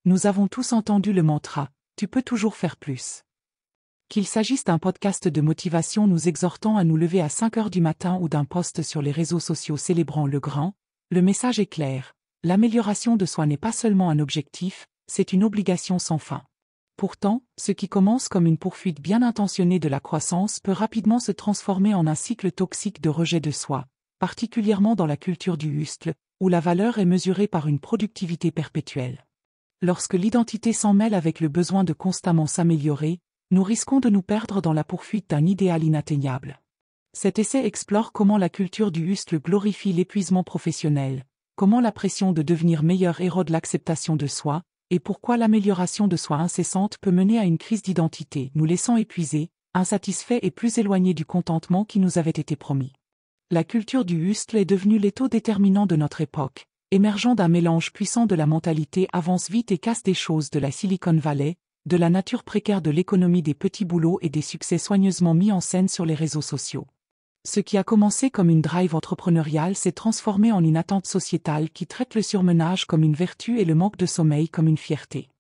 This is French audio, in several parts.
Nous avons tous entendu le mantra « Tu peux toujours faire plus ». Qu'il s'agisse d'un podcast de motivation nous exhortant à nous lever à 5 heures du matin ou d'un post sur les réseaux sociaux célébrant le grand, le message est clair. L'amélioration de soi n'est pas seulement un objectif, c'est une obligation sans fin. Pourtant, ce qui commence comme une poursuite bien intentionnée de la croissance peut rapidement se transformer en un cycle toxique de rejet de soi, particulièrement dans la culture du hustle, où la valeur est mesurée par une productivité perpétuelle. Lorsque l'identité s'en mêle avec le besoin de constamment s'améliorer, nous risquons de nous perdre dans la poursuite d'un idéal inatteignable. Cet essai explore comment la culture du hustle glorifie l'épuisement professionnel, comment la pression de devenir meilleur érode l'acceptation de soi, et pourquoi l'amélioration de soi incessante peut mener à une crise d'identité, nous laissant épuisés, insatisfaits et plus éloignés du contentement qui nous avait été promis. La culture du hustle est devenue l'étau déterminant de notre époque, émergeant d'un mélange puissant de la mentalité avance vite et casse des choses de la Silicon Valley, de la nature précaire de l'économie des petits boulots et des succès soigneusement mis en scène sur les réseaux sociaux. Ce qui a commencé comme une drive entrepreneuriale s'est transformé en une attente sociétale qui traite le surmenage comme une vertu et le manque de sommeil comme une fierté.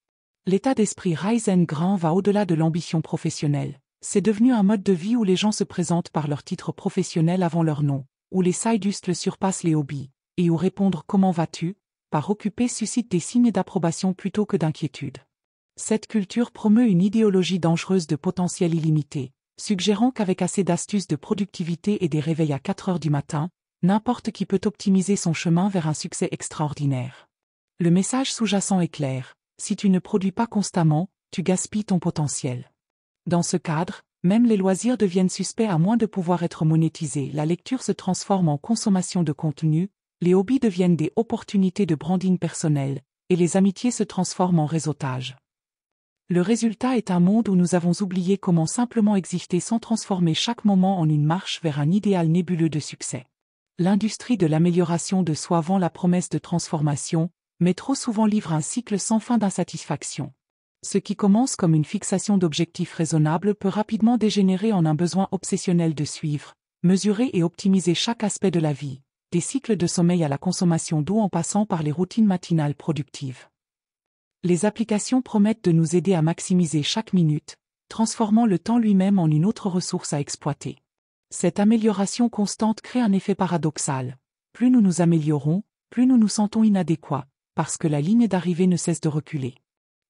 L'état d'esprit Rise and Grind va au-delà de l'ambition professionnelle. C'est devenu un mode de vie où les gens se présentent par leur titre professionnel avant leur nom, où les side hustles surpassent les hobbies, et où répondre « Comment vas-tu » par occupé suscite des signes d'approbation plutôt que d'inquiétude. Cette culture promeut une idéologie dangereuse de potentiel illimité, suggérant qu'avec assez d'astuces de productivité et des réveils à 4 heures du matin, n'importe qui peut optimiser son chemin vers un succès extraordinaire. Le message sous-jacent est clair, si tu ne produis pas constamment, tu gaspilles ton potentiel. Dans ce cadre, même les loisirs deviennent suspects à moins de pouvoir être monétisés, la lecture se transforme en consommation de contenu, les hobbies deviennent des opportunités de branding personnel, et les amitiés se transforment en réseautage. Le résultat est un monde où nous avons oublié comment simplement exister sans transformer chaque moment en une marche vers un idéal nébuleux de succès. L'industrie de l'amélioration de soi vend la promesse de transformation, mais trop souvent livre un cycle sans fin d'insatisfaction. Ce qui commence comme une fixation d'objectifs raisonnables peut rapidement dégénérer en un besoin obsessionnel de suivre, mesurer et optimiser chaque aspect de la vie, des cycles de sommeil à la consommation d'eau en passant par les routines matinales productives. Les applications promettent de nous aider à maximiser chaque minute, transformant le temps lui-même en une autre ressource à exploiter. Cette amélioration constante crée un effet paradoxal. Plus nous nous améliorons, plus nous nous sentons inadéquats, parce que la ligne d'arrivée ne cesse de reculer.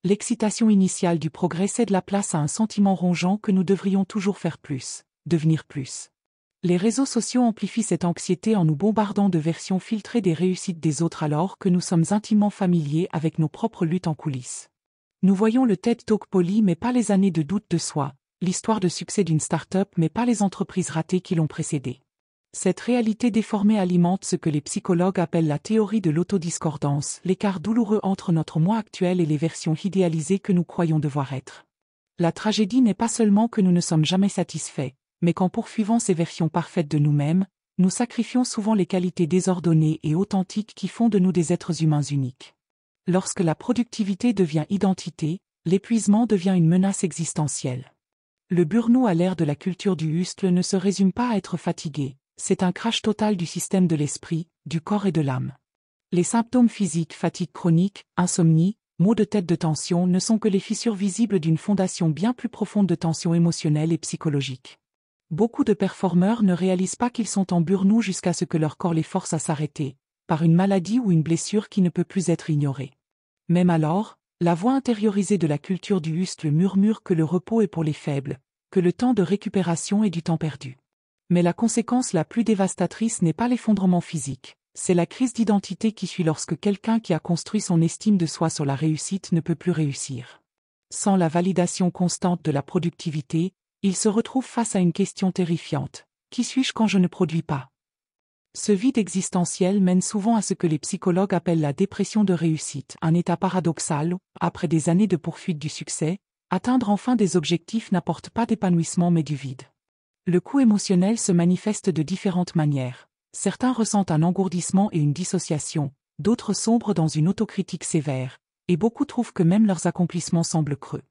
L'excitation initiale du progrès cède la place à un sentiment rongeant que nous devrions toujours faire plus, devenir plus. Les réseaux sociaux amplifient cette anxiété en nous bombardant de versions filtrées des réussites des autres alors que nous sommes intimement familiers avec nos propres luttes en coulisses. Nous voyons le TED Talk poli mais pas les années de doute de soi, l'histoire de succès d'une start-up mais pas les entreprises ratées qui l'ont précédée. Cette réalité déformée alimente ce que les psychologues appellent la théorie de l'autodiscordance, l'écart douloureux entre notre moi actuel et les versions idéalisées que nous croyons devoir être. La tragédie n'est pas seulement que nous ne sommes jamais satisfaits, mais qu'en poursuivant ces versions parfaites de nous-mêmes, nous sacrifions souvent les qualités désordonnées et authentiques qui font de nous des êtres humains uniques. Lorsque la productivité devient identité, l'épuisement devient une menace existentielle. Le burn-out à l'ère de la culture du hustle ne se résume pas à être fatigué, c'est un crash total du système de l'esprit, du corps et de l'âme. Les symptômes physiques, fatigue chronique, insomnie, maux de tête de tension ne sont que les fissures visibles d'une fondation bien plus profonde de tension émotionnelle et psychologique. Beaucoup de performeurs ne réalisent pas qu'ils sont en burn-out jusqu'à ce que leur corps les force à s'arrêter, par une maladie ou une blessure qui ne peut plus être ignorée. Même alors, la voix intériorisée de la culture du hustle murmure que le repos est pour les faibles, que le temps de récupération est du temps perdu. Mais la conséquence la plus dévastatrice n'est pas l'effondrement physique, c'est la crise d'identité qui suit lorsque quelqu'un qui a construit son estime de soi sur la réussite ne peut plus réussir. Sans la validation constante de la productivité, il se retrouve face à une question terrifiante. Qui suis-je quand je ne produis pas ? Ce vide existentiel mène souvent à ce que les psychologues appellent la dépression de réussite, un état paradoxal où, après des années de poursuite du succès, atteindre enfin des objectifs n'apporte pas d'épanouissement mais du vide. Le coût émotionnel se manifeste de différentes manières. Certains ressentent un engourdissement et une dissociation, d'autres sombrent dans une autocritique sévère, et beaucoup trouvent que même leurs accomplissements semblent creux.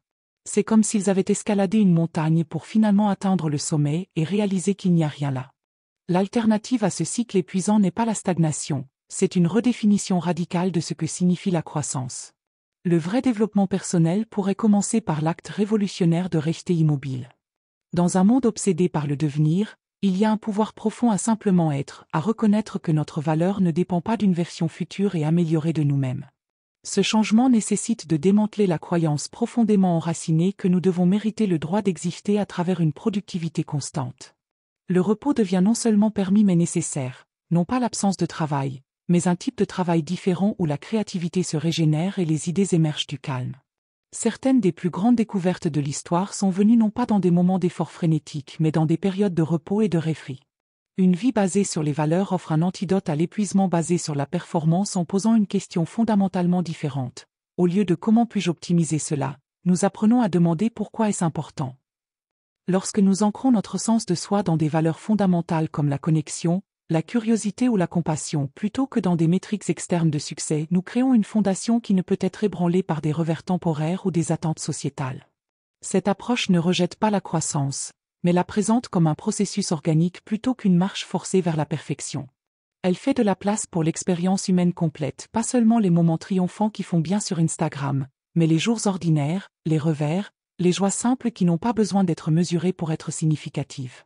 C'est comme s'ils avaient escaladé une montagne pour finalement atteindre le sommet et réaliser qu'il n'y a rien là. L'alternative à ce cycle épuisant n'est pas la stagnation, c'est une redéfinition radicale de ce que signifie la croissance. Le vrai développement personnel pourrait commencer par l'acte révolutionnaire de rester immobile. Dans un monde obsédé par le devenir, il y a un pouvoir profond à simplement être, à reconnaître que notre valeur ne dépend pas d'une version future et améliorée de nous-mêmes. Ce changement nécessite de démanteler la croyance profondément enracinée que nous devons mériter le droit d'exister à travers une productivité constante. Le repos devient non seulement permis mais nécessaire, non pas l'absence de travail, mais un type de travail différent où la créativité se régénère et les idées émergent du calme. Certaines des plus grandes découvertes de l'histoire sont venues non pas dans des moments d'effort frénétique mais dans des périodes de repos et de rêverie. Une vie basée sur les valeurs offre un antidote à l'épuisement basé sur la performance en posant une question fondamentalement différente. Au lieu de comment puis-je optimiser cela, nous apprenons à demander pourquoi est-ce important. Lorsque nous ancrons notre sens de soi dans des valeurs fondamentales comme la connexion, la curiosité ou la compassion plutôt que dans des métriques externes de succès, nous créons une fondation qui ne peut être ébranlée par des revers temporaires ou des attentes sociétales. Cette approche ne rejette pas la croissance, mais la présente comme un processus organique plutôt qu'une marche forcée vers la perfection. Elle fait de la place pour l'expérience humaine complète, pas seulement les moments triomphants qui font bien sur Instagram, mais les jours ordinaires, les revers, les joies simples qui n'ont pas besoin d'être mesurées pour être significatives.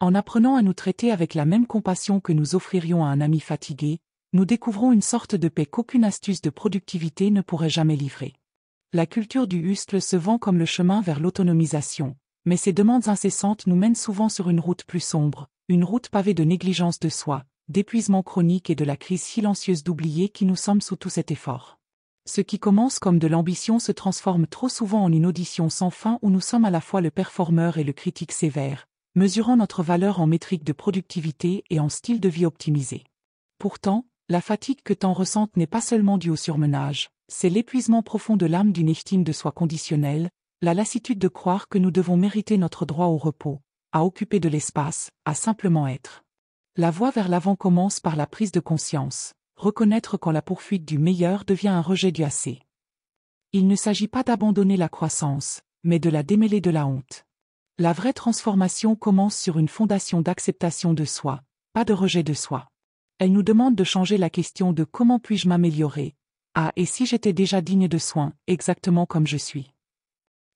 En apprenant à nous traiter avec la même compassion que nous offririons à un ami fatigué, nous découvrons une sorte de paix qu'aucune astuce de productivité ne pourrait jamais livrer. La culture du hustle se vend comme le chemin vers l'autonomisation, mais ces demandes incessantes nous mènent souvent sur une route plus sombre, une route pavée de négligence de soi, d'épuisement chronique et de la crise silencieuse d'oublier qui nous sommes sous tout cet effort. Ce qui commence comme de l'ambition se transforme trop souvent en une audition sans fin où nous sommes à la fois le performeur et le critique sévère, mesurant notre valeur en métrique de productivité et en style de vie optimisé. Pourtant, la fatigue que tant ressentent n'est pas seulement due au surmenage, c'est l'épuisement profond de l'âme d'une estime de soi conditionnelle, la lassitude de croire que nous devons mériter notre droit au repos, à occuper de l'espace, à simplement être. La voie vers l'avant commence par la prise de conscience, reconnaître quand la poursuite du meilleur devient un rejet du assez. Il ne s'agit pas d'abandonner la croissance, mais de la démêler de la honte. La vraie transformation commence sur une fondation d'acceptation de soi, pas de rejet de soi. Elle nous demande de changer la question de comment puis-je m'améliorer, à et si j'étais déjà digne de soins, exactement comme je suis.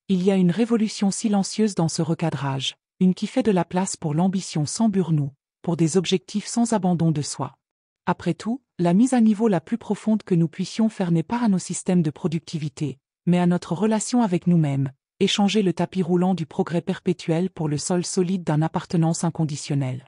Il y a une révolution silencieuse dans ce recadrage, une qui fait de la place pour l'ambition sans burn-out, pour des objectifs sans abandon de soi. Après tout, la mise à niveau la plus profonde que nous puissions faire n'est pas à nos systèmes de productivité, mais à notre relation avec nous-mêmes, échanger le tapis roulant du progrès perpétuel pour le sol solide d'une appartenance inconditionnelle.